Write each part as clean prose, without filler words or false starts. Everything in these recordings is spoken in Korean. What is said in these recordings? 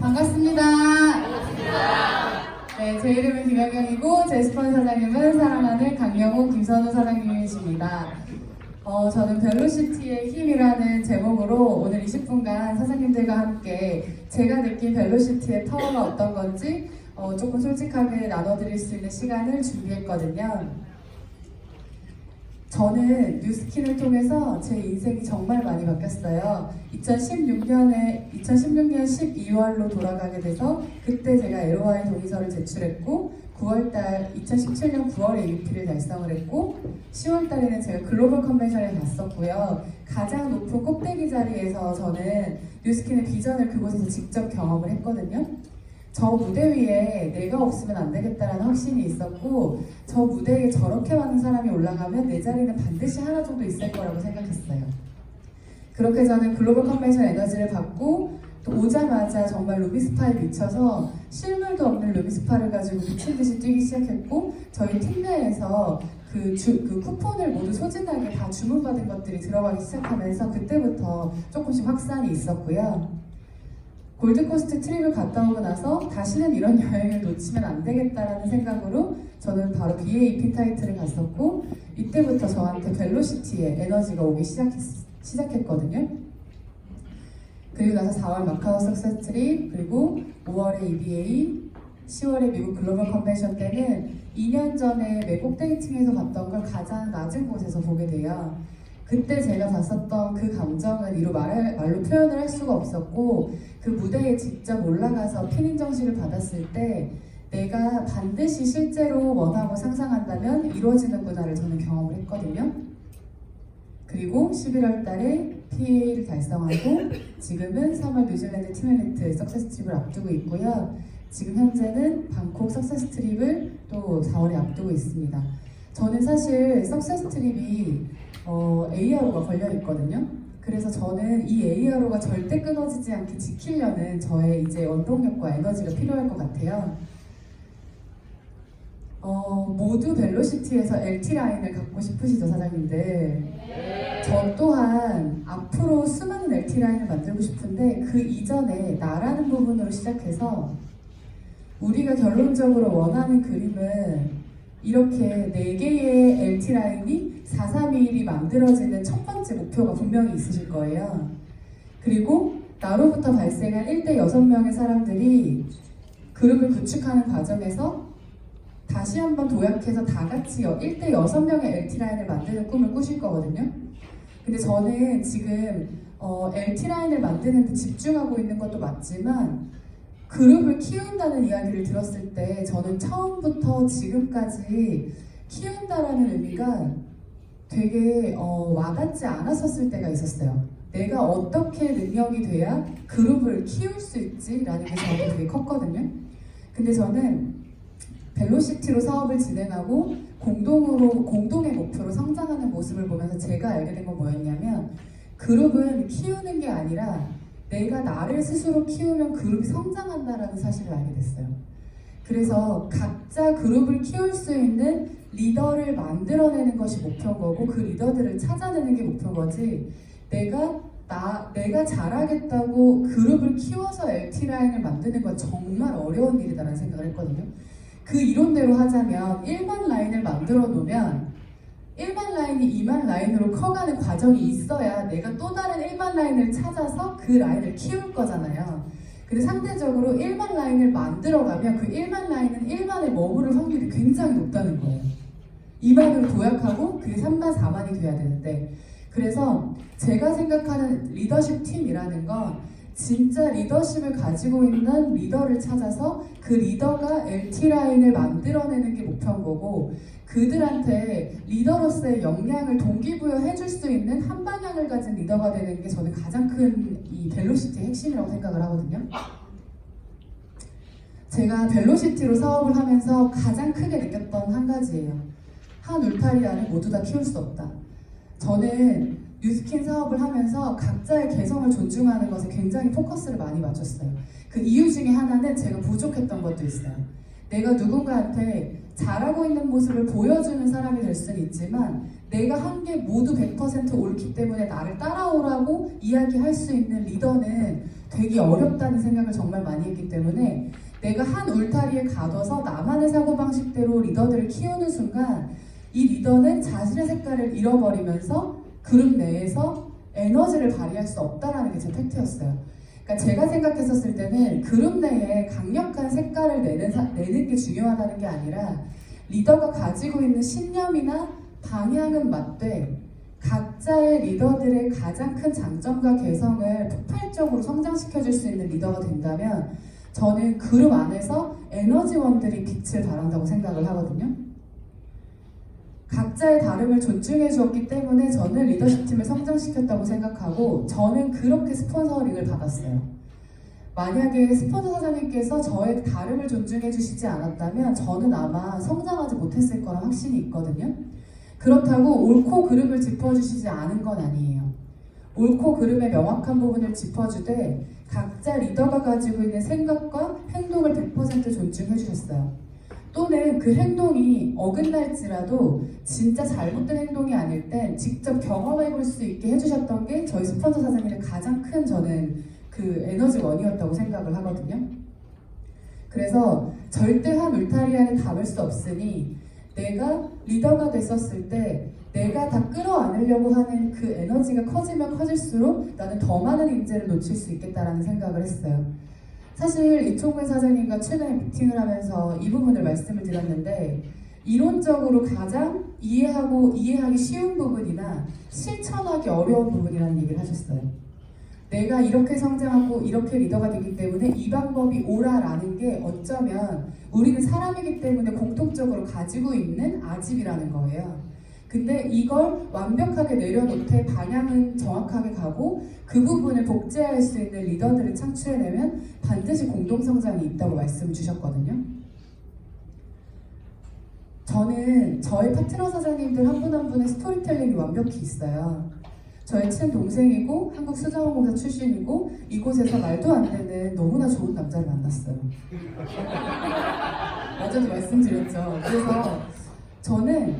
반갑습니다. 네, 제 이름은 김연경이고 제 스폰 사장님은 사랑하는 강영욱, 김선우 사장님이십니다. 저는 벨로시티의 힘이라는 제목으로 오늘 20분간 사장님들과 함께 제가 느낀 벨로시티의 파워가 어떤 건지 조금 솔직하게 나눠드릴 수 있는 시간을 준비했거든요. 저는 뉴스킨을 통해서 제 인생이 정말 많이 바뀌었어요. 2016년 12월로 돌아가게 돼서 그때 제가 LOI 동의서를 제출했고 2017년 9월에 EVP를 달성을 했고 10월달에는 제가 글로벌 컨벤션에 갔었고요. 가장 높은 꼭대기 자리에서 저는 뉴스킨의 비전을 그곳에서 직접 경험을 했거든요. 저 무대 위에 내가 없으면 안 되겠다라는 확신이 있었고 저 무대에 저렇게 많은 사람이 올라가면 내 자리는 반드시 하나 정도 있을 거라고 생각했어요. 그렇게 저는 글로벌 컨벤션 에너지를 받고 또 오자마자 정말 루비스파에 미쳐서 실물도 없는 루비스파를 가지고 미친듯이 뛰기 시작했고 저희 팀 내에서 그 쿠폰을 모두 소진하게 다 주문받은 것들이 들어가기 시작하면서 그때부터 조금씩 확산이 있었고요. 골드코스트 트립을 갔다 오고 나서 다시는 이런 여행을 놓치면 안 되겠다라는 생각으로 저는 바로 BAP 타이틀을 갔었고 이때부터 저한테 벨로시티에 에너지가 오기 시작했거든요. 그리고 나서 4월 마카오 석세스 트립, 그리고 5월에 EBA, 10월에 미국 글로벌 컨벤션 때는 2년 전에 외국 데이팅에서 봤던 걸 가장 낮은 곳에서 보게 돼요. 그때 제가 봤었던 그 감정은 이루 말로 표현을 할 수가 없었고 그 무대에 직접 올라가서 피닝 정식을 받았을 때 내가 반드시 실제로 원하고 상상한다면 이루어지는구나를 저는 경험을 했거든요. 그리고 11월 달에 PA를 달성하고 지금은 3월 뉴질랜드 팀엘리트 석세스 트립을 앞두고 있고요. 지금 현재는 방콕 석세스 트립을 또 4월에 앞두고 있습니다. 저는 사실 석세스 트립이 ARO가 걸려있거든요. 그래서 저는 이 ARO가 절대 끊어지지 않게 지키려는 저의 이제 원동력과 에너지가 필요할 것 같아요. 모두 벨로시티에서 LT 라인을 갖고 싶으시죠, 사장님들? 네. 저 또한 앞으로 수많은 LT 라인을 만들고 싶은데 그 이전에 나라는 부분으로 시작해서 우리가 결론적으로 원하는 그림은 이렇게 4개의 LT 라인이 431이 만들어지는 첫 번째 목표가 분명히 있으실 거예요. 그리고 나로부터 발생한 1대 6명의 사람들이 그룹을 구축하는 과정에서 다시 한번 도약해서 다 같이 1대 6명의 LT 라인을 만드는 꿈을 꾸실 거거든요. 근데 저는 지금 LT 라인을 만드는 데 집중하고 있는 것도 맞지만 그룹을 키운다는 이야기를 들었을 때 저는 처음부터 지금까지 키운다라는 의미가 되게 와닿지 않았었을 때가 있었어요. 내가 어떻게 능력이 돼야 그룹을 키울 수 있지라는 게 저한테 되게 컸거든요. 근데 저는 벨로시티로 사업을 진행하고 공동의 목표로 성장하는 모습을 보면서 제가 알게 된 건 뭐였냐면 그룹은 키우는 게 아니라 내가 나를 스스로 키우면 그룹이 성장한다라는 사실을 알게 됐어요. 그래서 각자 그룹을 키울 수 있는 리더를 만들어내는 것이 목표인 거고 그 리더들을 찾아내는 게 목표인 거지 내가 잘하겠다고 그룹을 키워서 LT 라인을 만드는 건 정말 어려운 일이다라는 생각을 했거든요. 그 이론대로 하자면 1만 라인을 만들어 놓으면 1만 라인이 2만 라인으로 커가는 과정이 있어야 내가 또 다른 1만 라인을 찾아서 그 라인을 키울 거잖아요. 근데 상대적으로 1만 라인을 만들어가면 그 1만 라인은 1만에 머무를 확률이 굉장히 높다는 거예요. 2만으로 도약하고 그게 3만, 4만이 돼야 되는데 그래서 제가 생각하는 리더십 팀이라는 건 진짜 리더십을 가지고 있는 리더를 찾아서 그 리더가 LT 라인을 만들어내는 게 목표인 거고 그들한테 리더로서의 역량을 동기부여해 줄 수 있는 한 방향을 가진 리더가 되는 게 저는 가장 큰 이 벨로시티의 핵심이라고 생각을 하거든요. 제가 벨로시티로 사업을 하면서 가장 크게 느꼈던 한 가지예요. 한 울타리 안에 모두 다 키울 수 없다. 저는 뉴스킨 사업을 하면서 각자의 개성을 존중하는 것에 굉장히 포커스를 많이 맞췄어요. 그 이유 중에 하나는 제가 부족했던 것도 있어요. 내가 누군가한테 잘하고 있는 모습을 보여주는 사람이 될 수는 있지만 내가 한 게 모두 100% 옳기 때문에 나를 따라오라고 이야기할 수 있는 리더는 되게 어렵다는 생각을 정말 많이 했기 때문에 내가 한 울타리에 가둬서 나만의 사고방식대로 리더들을 키우는 순간 이 리더는 자신의 색깔을 잃어버리면서 그룹 내에서 에너지를 발휘할 수 없다는 게 제 팩트였어요. 그러니까 제가 생각했었을 때는 그룹 내에 강력한 색깔을 내는 게 중요하다는 게 아니라 리더가 가지고 있는 신념이나 방향은 맞되 각자의 리더들의 가장 큰 장점과 개성을 폭발적으로 성장시켜줄 수 있는 리더가 된다면 저는 그룹 안에서 에너지원들이 빛을 발한다고 생각을 하거든요. 각자의 다름을 존중해 주었기 때문에 저는 리더십 팀을 성장시켰다고 생각하고 저는 그렇게 스폰서링을 받았어요. 만약에 스폰서 사장님께서 저의 다름을 존중해 주시지 않았다면 저는 아마 성장하지 못했을 거란 확신이 있거든요. 그렇다고 옳고 그름을 짚어주시지 않은 건 아니에요. 옳고 그름의 명확한 부분을 짚어주되 각자 리더가 가지고 있는 생각과 행동을 100% 존중해 주셨어요. 또는 그 행동이 어긋날지라도 진짜 잘못된 행동이 아닐 땐 직접 경험해 볼 수 있게 해주셨던 게 저희 스폰서 사장님의 가장 큰 저는 그 에너지원이었다고 생각을 하거든요. 그래서 절대 한 울타리 안에 담을 수 없으니 내가 리더가 됐었을 때 내가 다 끌어안으려고 하는 그 에너지가 커지면 커질수록 나는 더 많은 인재를 놓칠 수 있겠다라는 생각을 했어요. 사실 이총근 사장님과 최근에 미팅을 하면서 이 부분을 말씀을 드렸는데 이론적으로 가장 이해하기 쉬운 부분이나 실천하기 어려운 부분이라는 얘기를 하셨어요. 내가 이렇게 성장하고 이렇게 리더가 되기 때문에 이 방법이 옳아라는 게 어쩌면 우리는 사람이기 때문에 공통적으로 가지고 있는 아집이라는 거예요. 근데 이걸 완벽하게 내려놓되 방향은 정확하게 가고 그 부분을 복제할 수 있는 리더들을 창출해내면 반드시 공동성장이 있다고 말씀을 주셨거든요. 저는 저의 파트너 사장님들 한 분 한 분의 스토리텔링이 완벽히 있어요. 저의 친동생이고 한국수자원공사 출신이고 이곳에서 말도 안 되는 너무나 좋은 남자를 만났어요. 어제도 말씀드렸죠. 그래서 저는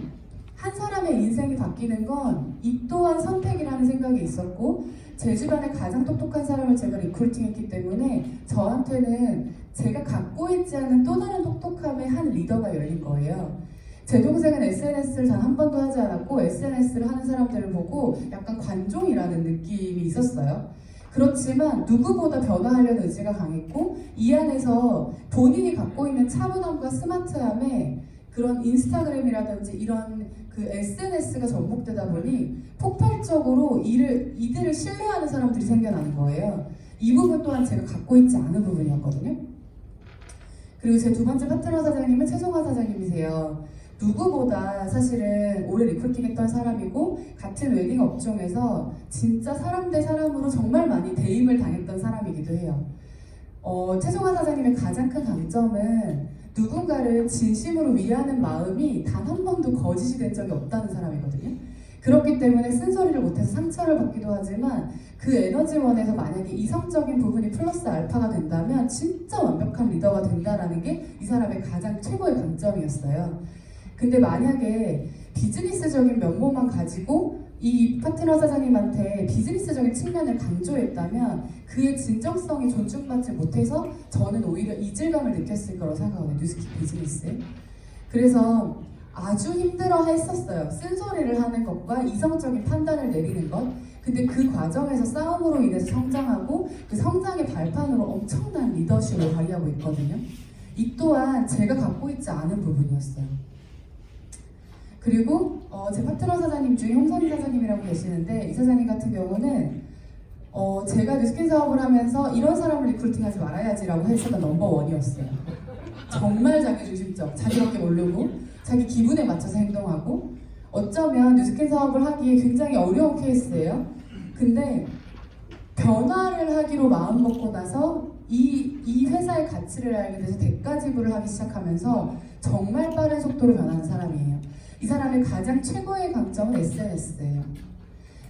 한 사람의 인생이 바뀌는 건 이 또한 선택이라는 생각이 있었고 제 주변에 가장 똑똑한 사람을 제가 리크루팅했기 때문에 저한테는 제가 갖고 있지 않은 또 다른 똑똑함의 한 리더가 열린 거예요. 제 동생은 SNS를 단 한 번도 하지 않았고 SNS를 하는 사람들을 보고 약간 관종이라는 느낌이 있었어요. 그렇지만 누구보다 변화하려는 의지가 강했고 이 안에서 본인이 갖고 있는 차분함과 스마트함에 그런 인스타그램이라든지 이런 그 SNS가 접목되다 보니 폭발적으로 이들을 신뢰하는 사람들이 생겨나는 거예요. 이 부분 또한 제가 갖고 있지 않은 부분이었거든요. 그리고 제 두 번째 파트너 사장님은 최송화 사장님이세요. 누구보다 사실은 오래 리크루팅했던 사람이고 같은 웨딩 업종에서 진짜 사람 대 사람으로 정말 많이 대임을 당했던 사람이기도 해요. 최송화 사장님의 가장 큰 강점은 누군가를 진심으로 위하는 마음이 단 한 번도 거짓이 된 적이 없다는 사람이거든요. 그렇기 때문에 쓴소리를 못해서 상처를 받기도 하지만 그 에너지원에서 만약에 이성적인 부분이 플러스 알파가 된다면 진짜 완벽한 리더가 된다는 게 이 사람의 가장 최고의 강점이었어요. 근데 만약에 비즈니스적인 면모만 가지고 이 파트너 사장님한테 비즈니스적인 측면을 강조했다면 그의 진정성이 존중받지 못해서 저는 오히려 이질감을 느꼈을 거라고 생각하거든요. 뉴스킥 비즈니스. 그래서 아주 힘들어 했었어요. 쓴소리를 하는 것과 이성적인 판단을 내리는 것. 근데 그 과정에서 싸움으로 인해서 성장하고 그 성장의 발판으로 엄청난 리더십을 발휘하고 있거든요. 이 또한 제가 갖고 있지 않은 부분이었어요. 그리고 제 파트너 사장님 중에 홍선희 사장님이라고 계시는데 이 사장님 같은 경우는 제가 뉴스킨 사업을 하면서 이런 사람을 리크루팅하지 말아야지라고 했었던 넘버원이었어요. 정말 자기중심적, 자기밖에 모르고 자기 기분에 맞춰서 행동하고 어쩌면 뉴스킨 사업을 하기에 굉장히 어려운 케이스예요. 근데 변화를 하기로 마음먹고 나서 이 회사의 가치를 알게 돼서 대가 지불을 하기 시작하면서 정말 빠른 속도로 변하는 사람이에요. 이 사람의 가장 최고의 강점은 SNS예요.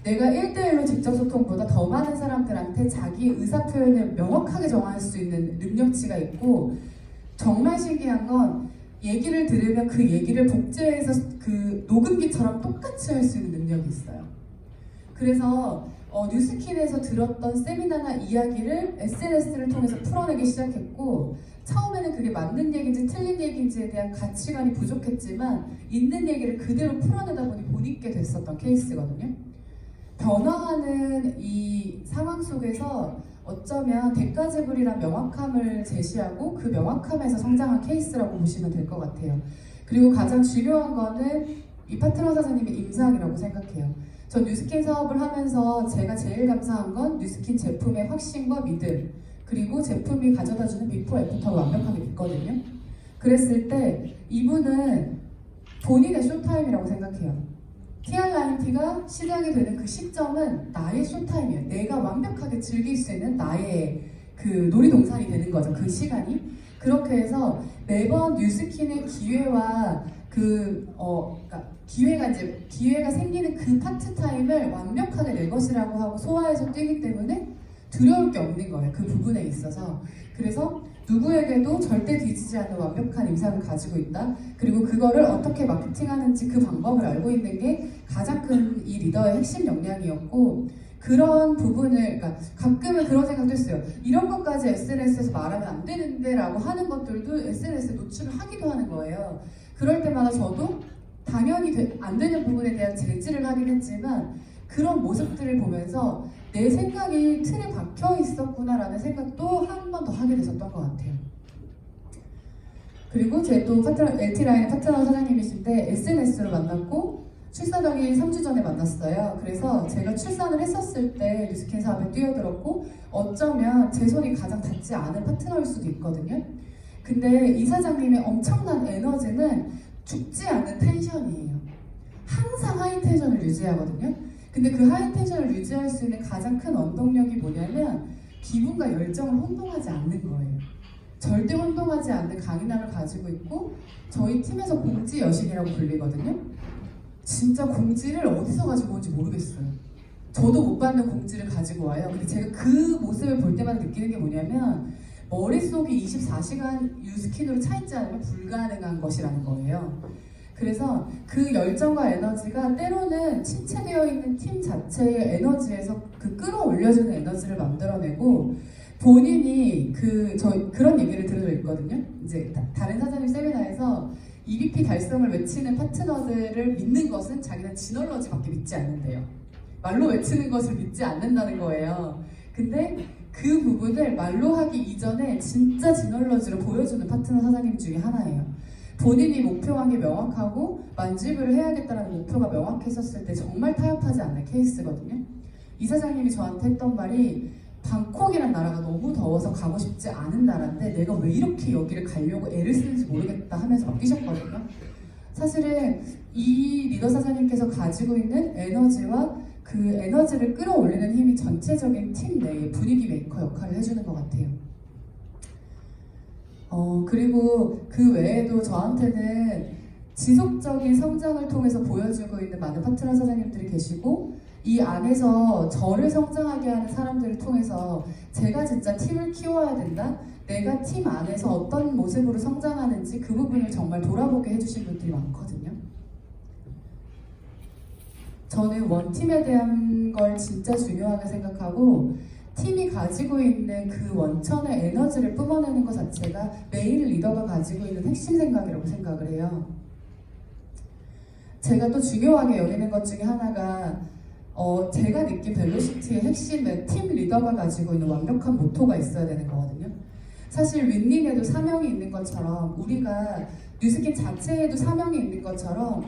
내가 1대1로 직접 소통보다 더 많은 사람들한테 자기 의사 표현을 명확하게 정할 수 있는 능력치가 있고 정말 신기한 건 얘기를 들으면 그 얘기를 복제해서 그 녹음기처럼 똑같이 할 수 있는 능력이 있어요. 그래서 뉴스킨에서 들었던 세미나나 이야기를 SNS를 통해서 풀어내기 시작했고, 처음에는 그게 맞는 얘기인지 틀린 얘기인지에 대한 가치관이 부족했지만 있는 얘기를 그대로 풀어내다 보니 못 잊게 됐었던 케이스거든요. 변화하는 이 상황 속에서 어쩌면 대가제불이란 명확함을 제시하고 그 명확함에서 성장한 케이스라고 보시면 될 것 같아요. 그리고 가장 중요한 거는 이 파트너 사장님의 임상이라고 생각해요. 전 뉴스킨 사업을 하면서 제가 제일 감사한 건 뉴스킨 제품의 확신과 믿음, 그리고 제품이 가져다주는 비포 애프터가 완벽하게 있거든요. 그랬을 때 이분은 본인의 쇼타임이라고 생각해요. TR9T가 시작이 되는 그 시점은 나의 쇼타임이에요. 내가 완벽하게 즐길 수 있는 나의 그 놀이동산이 되는 거죠. 그 시간이. 그렇게 해서 매번 뉴스킨의 기회와 그러니까 기회가 생기는 그 파트 타임을 완벽하게 내 것이라고 하고 소화해서 뛰기 때문에 두려울 게 없는 거예요. 그 부분에 있어서. 그래서 누구에게도 절대 뒤지지 않는 완벽한 임상을 가지고 있다. 그리고 그거를 어떻게 마케팅하는지 그 방법을 알고 있는 게 가장 큰 이 리더의 핵심 역량이었고, 그런 부분을, 그러니까 가끔은 그런 생각도 했어요. 이런 것까지 SNS에서 말하면 안 되는데 라고 하는 것들도 SNS에 노출을 하기도 하는 거예요. 그럴 때마다 저도 당연히 안 되는 부분에 대한 제지를 하긴 했지만 그런 모습들을 보면서 내 생각이 틀에 박혀 있었구나라는 생각도 한 번 더 하게 됐었던 것 같아요. 그리고 제 또 LT라인 파트너 사장님이신데 SNS로 만났고 출산하기 3주 전에 만났어요. 그래서 제가 출산을 했었을 때 뉴스킨 사업에 뛰어들었고 어쩌면 제 손이 가장 닿지 않은 파트너일 수도 있거든요. 근데 이 사장님의 엄청난 에너지는 죽지 않는 텐션이에요. 항상 하이 텐션을 유지하거든요. 근데 그 하이 텐션을 유지할 수 있는 가장 큰 원동력이 뭐냐면 기분과 열정을 혼동하지 않는 거예요. 절대 혼동하지 않는 강인함을 가지고 있고, 저희 팀에서 공지 여신이라고 불리거든요. 진짜 공지를 어디서 가지고 온지 모르겠어요. 저도 못 받는 공지를 가지고 와요. 근데 제가 그 모습을 볼 때마다 느끼는 게 뭐냐면 머릿속이 24시간 뉴스킨으로 차있지 않으면 불가능한 것이라는 거예요. 그래서 그 열정과 에너지가 때로는 침체되어 있는 팀 자체의 에너지에서 그 끌어올려주는 에너지를 만들어내고, 본인이 그런 얘기를 들은 적 있거든요. 이제 다른 사장님 세미나에서 EBP 달성을 외치는 파트너들을 믿는 것은 자기는 지널러지밖에 믿지 않는데요. 말로 외치는 것을 믿지 않는다는 거예요. 근데 그 부분을 말로 하기 이전에 진짜 지널러지로 보여주는 파트너 사장님 중에 하나예요. 본인이 목표한 게 명확하고 만지부를 해야겠다는 목표가 명확했었을 때 정말 타협하지 않는 케이스거든요. 이 사장님이 저한테 했던 말이 방콕이란 나라가 너무 더워서 가고 싶지 않은 나라인데 내가 왜 이렇게 여기를 가려고 애를 쓰는지 모르겠다 하면서 막 뛰셨거든요. 사실은 이 리더 사장님께서 가지고 있는 에너지와 그 에너지를 끌어올리는 힘이 전체적인 팀 내의 분위기 메이커 역할을 해주는 것 같아요. 그리고 그 외에도 저한테는 지속적인 성장을 통해서 보여주고 있는 많은 파트너 사장님들이 계시고, 이 안에서 저를 성장하게 하는 사람들을 통해서 제가 진짜 팀을 키워야 된다, 내가 팀 안에서 어떤 모습으로 성장하는지 그 부분을 정말 돌아보게 해주신 분들이 많거든요. 저는 원팀에 대한 걸 진짜 중요하게 생각하고, 팀이 가지고 있는 그 원천의 에너지를 뿜어내는 것 자체가 메인 리더가 가지고 있는 핵심 생각이라고 생각을 해요. 제가 또 중요하게 여기는 것 중에 하나가 제가 느낀 벨로시티의 핵심은 팀 리더가 가지고 있는 완벽한 모토가 있어야 되는 거거든요. 사실 윈닝에도 사명이 있는 것처럼, 우리가 뉴스킨 자체에도 사명이 있는 것처럼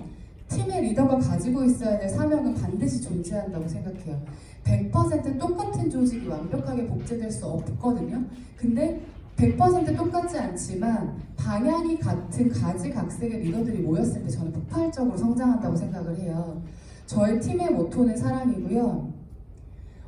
팀의 리더가 가지고 있어야 될 사명은 반드시 존재한다고 생각해요. 100% 똑같은 조직이 완벽하게 복제될 수 없거든요. 근데 100% 똑같지 않지만 방향이 같은 가지각색의 리더들이 모였을 때 저는 폭발적으로 성장한다고 생각을 해요. 저의 팀의 모토는 사랑이고요.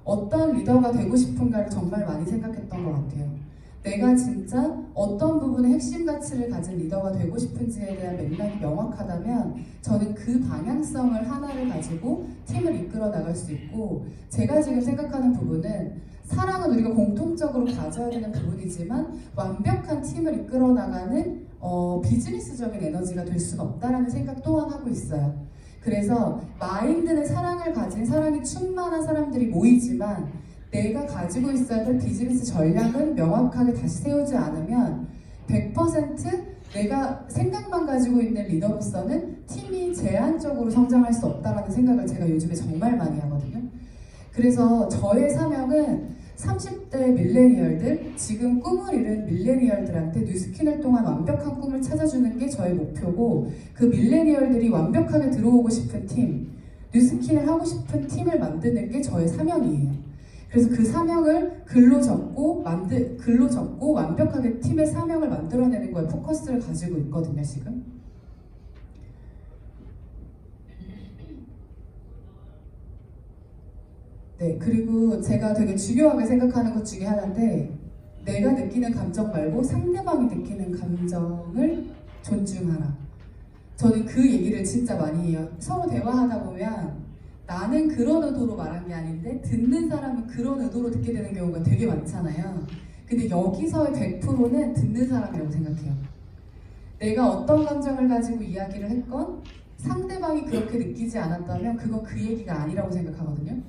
어떤 리더가 되고 싶은가를 정말 많이 생각했던 것 같아요. 내가 진짜 어떤 부분의 핵심 가치를 가진 리더가 되고 싶은지에 대한 맥락이 명확하다면 저는 그 방향성을 하나를 가지고 팀을 이끌어 나갈 수 있고, 제가 지금 생각하는 부분은 사랑은 우리가 공통적으로 가져야 되는 부분이지만 완벽한 팀을 이끌어 나가는 비즈니스적인 에너지가 될 수는 없다라는 생각 또한 하고 있어요. 그래서 마인드는 사랑을 가진 사랑이 충만한 사람들이 모이지만 내가 가지고 있어야 될 비즈니스 전략은 명확하게 다시 세우지 않으면 100% 내가 생각만 가지고 있는 리더로서는 팀이 제한적으로 성장할 수 없다라는 생각을 제가 요즘에 정말 많이 하거든요. 그래서 저의 사명은 30대 밀레니얼들, 지금 꿈을 이룬 밀레니얼들한테 뉴스킨을 통한 완벽한 꿈을 찾아주는 게 저의 목표고, 그 밀레니얼들이 완벽하게 들어오고 싶은 팀, 뉴스킨을 하고 싶은 팀을 만드는 게 저의 사명이에요. 그래서 그 사명을 글로 적고 완벽하게 팀의 사명을 만들어내는 거에 포커스를 가지고 있거든요, 지금. 네, 그리고 제가 되게 중요하게 생각하는 것 중에 하나인데, 내가 느끼는 감정 말고 상대방이 느끼는 감정을 존중하라. 저는 그 얘기를 진짜 많이 해요. 서로 대화하다 보면 나는 그런 의도로 말한 게 아닌데 듣는 사람은 그런 의도로 듣게 되는 경우가 되게 많잖아요. 근데 여기서의 100%는 듣는 사람이라고 생각해요. 내가 어떤 감정을 가지고 이야기를 했건 상대방이 그렇게 느끼지 않았다면 그건 그 얘기가 아니라고 생각하거든요.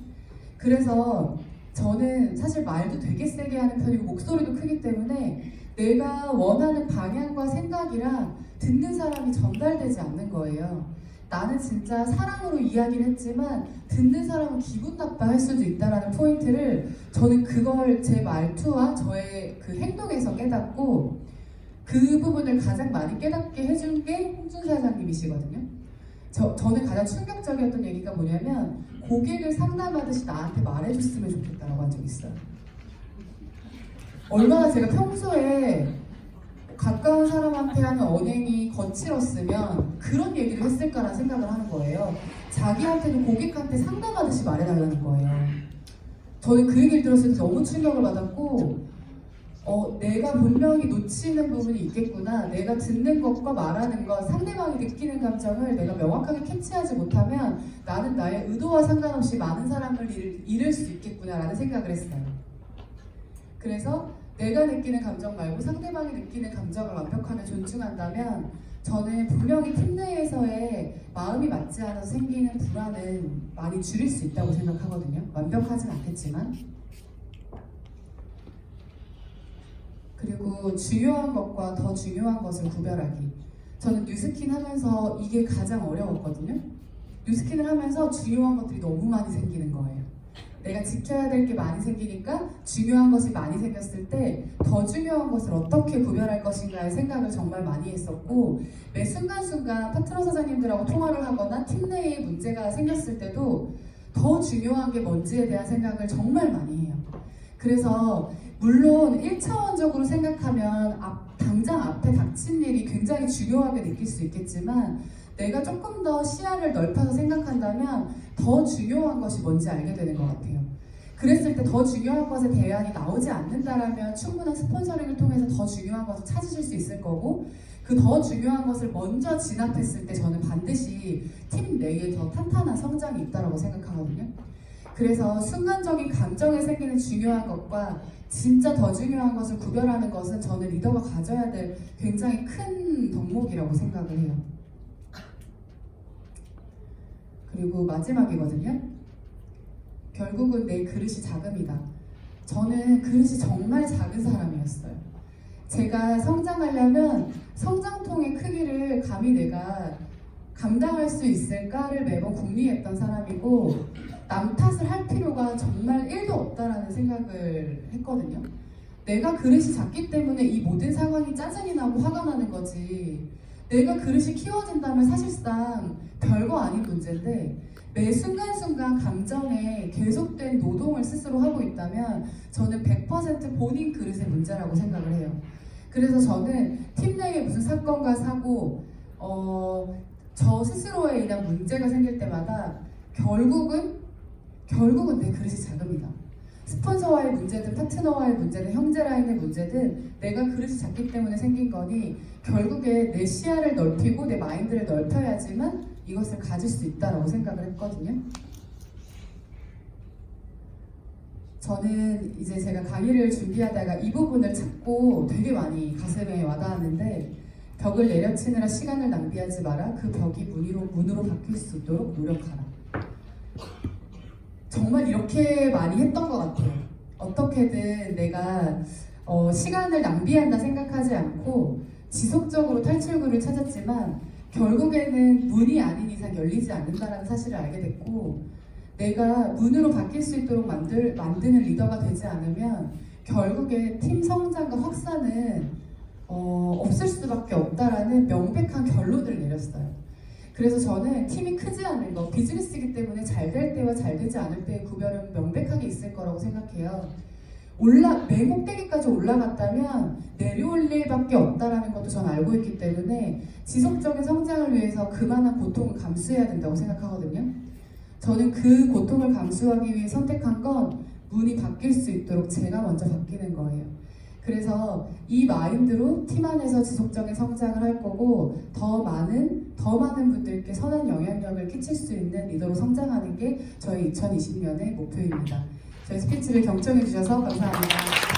그래서 저는 사실 말도 되게 세게 하는 편이고 목소리도 크기 때문에 내가 원하는 방향과 생각이랑 듣는 사람이 전달되지 않는 거예요. 나는 진짜 사랑으로 이야기를 했지만 듣는 사람은 기분 나빠할 수도 있다라는 포인트를 저는 그걸 제 말투와 저의 그 행동에서 깨닫고 그 부분을 가장 많이 깨닫게 해준 게 홍준 사장님이시거든요. 저는 가장 충격적이었던 얘기가 뭐냐면 고객을 상담하듯이 나한테 말해줬으면 좋겠다라고 한 적이 있어요. 얼마나 제가 평소에 가까운 사람한테 하는 언행이 거칠었으면 그런 얘기를 했을까라는 생각을 하는 거예요. 자기한테는 고객한테 상담하듯이 말해달라는 거예요. 저는 그 얘기를 들었을 때 너무 충격을 받았고 내가 분명히 놓치는 부분이 있겠구나. 내가 듣는 것과 말하는 것, 상대방이 느끼는 감정을 내가 명확하게 캐치하지 못하면 나는 나의 의도와 상관없이 많은 사람을 잃을 수 있겠구나라는 생각을 했어요. 그래서 내가 느끼는 감정 말고 상대방이 느끼는 감정을 완벽하게 존중한다면 저는 분명히 팀 내에서의 마음이 맞지 않아서 생기는 불안은 많이 줄일 수 있다고 생각하거든요. 완벽하진 않겠지만. 그리고 중요한 것과 더 중요한 것을 구별하기. 저는 뉴스킨 하면서 이게 가장 어려웠거든요. 뉴스킨을 하면서 중요한 것들이 너무 많이 생기는 거예요. 내가 지켜야 될 게 많이 생기니까 중요한 것이 많이 생겼을 때 더 중요한 것을 어떻게 구별할 것인가의 생각을 정말 많이 했었고, 매 순간순간 파트너 사장님들하고 통화를 하거나 팀 내에 문제가 생겼을 때도 더 중요한 게 뭔지에 대한 생각을 정말 많이 해요. 그래서 물론 1차원적으로 생각하면 당장 앞에 닥친 일이 굉장히 중요하게 느낄 수 있겠지만 내가 조금 더 시야를 넓혀서 생각한다면 더 중요한 것이 뭔지 알게 되는 것 같아요. 그랬을 때 더 중요한 것에 대안이 나오지 않는다라면 충분한 스폰서링을 통해서 더 중요한 것을 찾으실 수 있을 거고, 그 더 중요한 것을 먼저 진압했을 때 저는 반드시 팀 내에 더 탄탄한 성장이 있다고 생각하거든요. 그래서 순간적인 감정에 생기는 중요한 것과 진짜 더 중요한 것을 구별하는 것은 저는 리더가 가져야 될 굉장히 큰 덕목이라고 생각을 해요. 그리고 마지막이거든요. 결국은 내 그릇이 작음이다. 저는 그릇이 정말 작은 사람이었어요. 제가 성장하려면 성장통의 크기를 감히 내가 감당할 수 있을까를 매번 궁리했던 사람이고, 남 탓을 할 필요가 정말 1도 없다라는 생각을 했거든요. 내가 그릇이 작기 때문에 이 모든 상황이 짜증이 나고 화가 나는 거지, 내가 그릇이 키워진다면 사실상 별거 아닌 문제인데 매 순간순간 감정에 계속된 노동을 스스로 하고 있다면 저는 100% 본인 그릇의 문제라고 생각을 해요. 그래서 저는 팀 내에 무슨 사건과 사고, 저 스스로에 인한 문제가 생길 때마다 결국은 내 그릇이 작습니다. 스폰서와의 문제든 파트너와의 문제든 형제 라인의 문제든 내가 그릇이 작기 때문에 생긴 거니 결국에 내 시야를 넓히고 내 마인드를 넓혀야지만 이것을 가질 수 있다고 생각을 했거든요. 저는 이제 제가 강의를 준비하다가 이 부분을 찾고 되게 많이 가슴에 와닿았는데, 벽을 내려치느라 시간을 낭비하지 마라. 그 벽이 문으로 바뀔 수 있도록 노력하라. 정말 이렇게 많이 했던 것 같아요. 어떻게든 내가 시간을 낭비한다 생각하지 않고 지속적으로 탈출구를 찾았지만 결국에는 문이 아닌 이상 열리지 않는다는 사실을 알게 됐고, 내가 문으로 바뀔 수 있도록 만드는 리더가 되지 않으면 결국에 팀 성장과 확산은 없을 수밖에 없다라는 명백한 결론을 내렸어요. 그래서 저는 팀이 크지 않은 거, 비즈니스이기 때문에 잘 될 때와 잘 되지 않을 때의 구별은 명백하게 있을 거라고 생각해요. 맨 꼭대기까지 올라갔다면 내려올 일밖에 없다라는 것도 전 알고 있기 때문에 지속적인 성장을 위해서 그만한 고통을 감수해야 된다고 생각하거든요. 저는 그 고통을 감수하기 위해 선택한 건 문이 바뀔 수 있도록 제가 먼저 바뀌는 거예요. 그래서 이 마인드로 팀 안에서 지속적인 성장을 할 거고, 더 많은 분들께 선한 영향력을 끼칠 수 있는 리더로 성장하는 게 저희 2020년의 목표입니다. 저희 스피치를 경청해 주셔서 감사합니다.